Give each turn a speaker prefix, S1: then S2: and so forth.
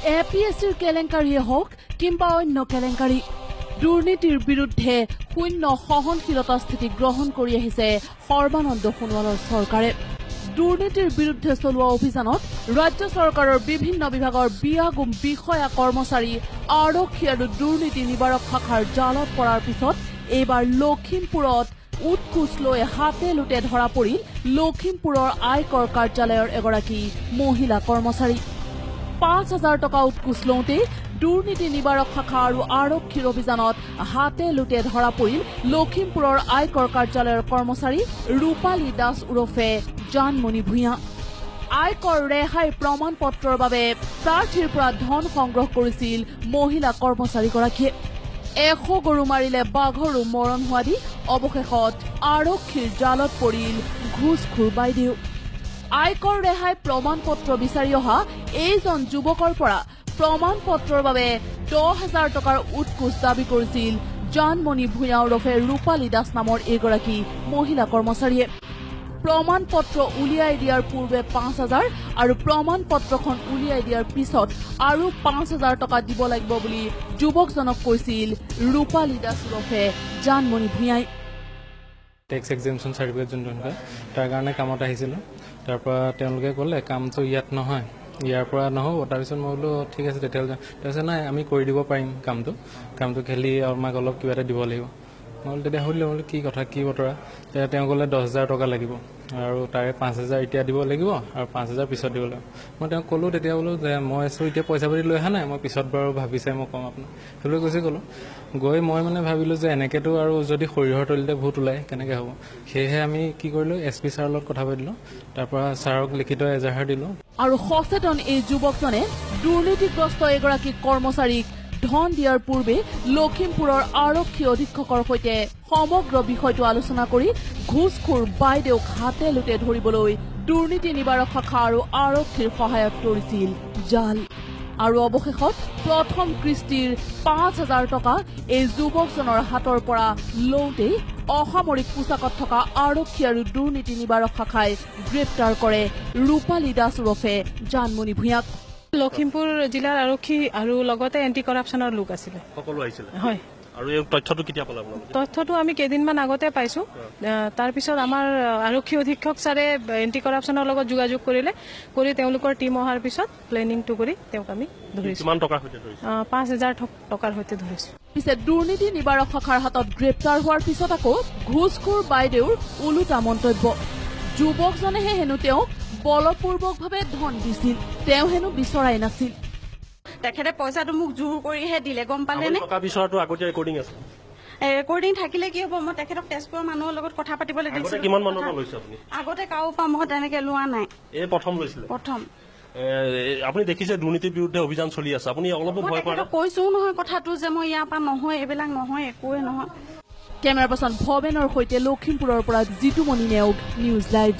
S1: APSCৰ কেলেংকাৰীয়ে হওক কিংবা অন্য কেলেংকাৰী দুৰ্নীতিৰ বিৰুদ্ধে শূন্য সহনশীলতা স্থিতি গ্ৰহণ কৰি আহিছে সৰ্বানন্দ সোণোৱালৰ চৰকাৰে। দুৰ্নীতিৰ বিৰুদ্ধে চলোৱা অভিযানত ৰাজ্য চৰকাৰৰ বিভিন্ন বিভাগৰ বিয়াগুম বিষয়া কৰ্মচাৰী আৰক্ষী আৰু দুৰ্নীতি নিবাৰক শাখাৰ জালত পৰাৰ পিছত এইবাৰ লখিমপুৰত উৎকোচ লৈ হাতে লোটে ধৰা পৰিল লখিমপুৰৰ আয়কৰ কাৰ্যালয়ৰ এগৰাকী মহিলা কৰ্মচাৰী। ৫,০০০ টকা উৎকোচ লওঁতে দুৰ্নীতি নিবাৰক শাখা আৰু আৰক্ষীৰ অভিযানত হাতে লোটে ধৰা পৰিল লখিমপুৰৰ আয়কৰ কাৰ্যালয়ৰ কৰ্মচাৰী ৰূপালী দাস ওৰফে জানমণি ভূঞা। আয়কৰ ৰেহাই প্ৰমাণ পত্ৰৰ বাবে প্ৰাৰ্থীৰ পৰা ধন সংগ্ৰহ কৰিছিল মহিলা কৰ্মচাৰীগৰাকীয়ে। ১০০ গৰু মাৰিলে বাঘৰো মৰণ হোৱা দি অৱশেষত আৰক্ষীৰ জালত পৰিল ঘুষখোৰ বাইদেউ। আয়কৰ ৰেহাই প্ৰমাণ পত্ৰ বিচাৰি অহা এইজন যুৱকৰ পৰা প্ৰমাণ পত্ৰৰ বাবে ১০,০০০ টকাৰ উৎকোচ দাবী কৰিছিল জানমণি ভূঞা ওৰফে ৰূপালী দাস নামৰ এইগৰাকী মহিলা কৰ্মচাৰীয়ে। প্ৰমাণ পত্ৰ উলিয়াই দিয়াৰ পূৰ্বে ৫,০০০ আৰু প্ৰমাণ পত্ৰখন উলিয়াই দিয়াৰ পিছত আৰু ৫,০০০ টকা দিব লাগিব বুলি যুৱকজনক কৈছিল ৰূপালী দাস ওৰফে জানমণি ভূঞাই।
S2: টেক্স এক্সেমশ্যন চাৰ্টিফিকেট যোনটো তাৰ কাৰণে কামত আহিছিলোঁ। তাৰ পৰা তেওঁলোকে ক'লে কামটো ইয়াত নহয়, ইয়াৰ পৰা নহ'ব। তাৰপিছত মই বোলো ঠিক আছে তেতিয়াহ'লে তাৰপিছত নাই আমি কৰি দিব পাৰিম কামটো খালি আমাক অলপ কিবা এটা দিব লাগিব। মই বোলো তেতিয়া সুধিলোঁ বোলো কি কথা কি বতৰা। তেতিয়া তেওঁ ক'লে ১০,০০০ টকা লাগিব আৰু তাৰে ৫,০০০ এতিয়া দিব লাগিব আৰু ৫,০০০ পিছত দিব লাগিব। মই তেওঁক ক'লোঁ তেতিয়া বোলো যে মই এতিয়া পইচা পাতি লৈ অহা নাই, মই পিছত বাৰু ভাবি চাই মই ক'ম আপোনাক সেইবুলি গুচি গ'লোঁ। গৈ মই ভাবিলোঁ যে এনেকেতো আৰু যদি সৰিয়হৰ তলিতে ভূত ওলায় কেনেকৈ হ'ব। সেয়েহে আমি কি কৰিলোঁ SP ছাৰৰ লগত কথা পাতিলোঁ। তাৰ পৰা ছাৰক লিখিত এজাহাৰ দিলোঁ।
S1: আৰু সচেতন এই যুৱকজনে দুৰ্নীতিগ্ৰস্ত এগৰাকী কৰ্মচাৰীক ধন দিয়াৰ পূৰ্বে লখিমপুৰৰ আৰক্ষী অধীক্ষকৰ সৈতে সমগ্ৰ বিষয়টো আলোচনা কৰি ঘুষখোৰ বাইদেউক হাতে লোটে ধৰিবলৈ দুৰ্নীতি নিবাৰক শাখা আৰু আৰক্ষীৰ সহায়ত তৰিছিল জাল। আৰু অৱশেষত প্ৰথম কিস্তিৰ ৫,০০০ টকা এই যুৱকজনৰ হাতৰ পৰা লওঁতেই অসামৰিক পোছাকত থকা আৰক্ষী আৰু দুৰ্নীতি নিবাৰক শাখাই গ্ৰেপ্তাৰ কৰে ৰূপালী দাস ওৰফে জানমণি ভূঞাক।
S3: লখিমপুৰ জিলাৰ আৰক্ষী আৰু লগতে এণ্টি কৰাপশ্যনৰ লোক আছিলে।
S4: সকলো আহিছিলে
S3: হয়।
S4: আৰু এই তথ্যটো কেতিয়া পালে আপোনালোকে?
S3: তথ্যটো আমি কেইদিনমান আগতে পাইছো। তাৰপিছত আমাৰ আৰক্ষী অধীক্ষক ছাৰে এণ্টি কৰাপশ্যনৰ লগত যোগাযোগ কৰি তেওঁলোকৰ টীম অহাৰ পিছত প্লেনিংটো কৰি তেওঁক আমি ধৰিছো।
S4: কিমান টকাৰ সৈতে ধৰিছো?
S3: ৫,০০০ টকাৰ সৈতে ধৰিছো।
S1: পিছে দুৰ্নীতি নিবাৰক শাখাৰ হাতত গ্ৰেপ্তাৰ হোৱাৰ পিছত আকৌ ঘুষখোৰ বাইদেউৰ ওলোটা মন্তব্য। যুৱকজনেহে হেনো তেওঁক বলপূৰ্বকভাৱে ধন দিছিল, তেওঁ হেনো বিচৰাই নাছিল।
S5: তেখেতে পইচাটো মোক জোৰ কৰিহে দিলে, গম পালেনে?
S4: টকা বিচৰাটো আগতীয়া ৰেকৰ্ডিং আছে।
S5: ৰেকৰ্ডিং থাকিলে কি হ'ব, মই তেখেতক তেজপুৰৰ মানুহৰ লগত কথা পাতিবলৈ দিছিলো।
S4: কিমান মানুহৰ পৰা লৈছে আপুনি?
S5: আগতে কাৰো পৰা মই তেনেকে লোৱা নাই।
S4: এই প্ৰথম লৈছিলে?
S5: প্ৰথম।
S4: আপুনি দেখিছে দুৰ্নীতিৰ বিৰুদ্ধে অভিযান চলি আছে, আপুনি অলপো ভয় কৰা নাই?
S5: কৈছো নহয় কথাটো যে মই ইয়াৰ পৰা নহয়, এইবিলাক নহয়, একোৱে নহয়।
S1: কেমেৰা পাৰ্চন ভৱেনৰ সৈতে লখিমপুৰৰ পৰা জিতুমণি নেওগ, নিউজ লাইভ।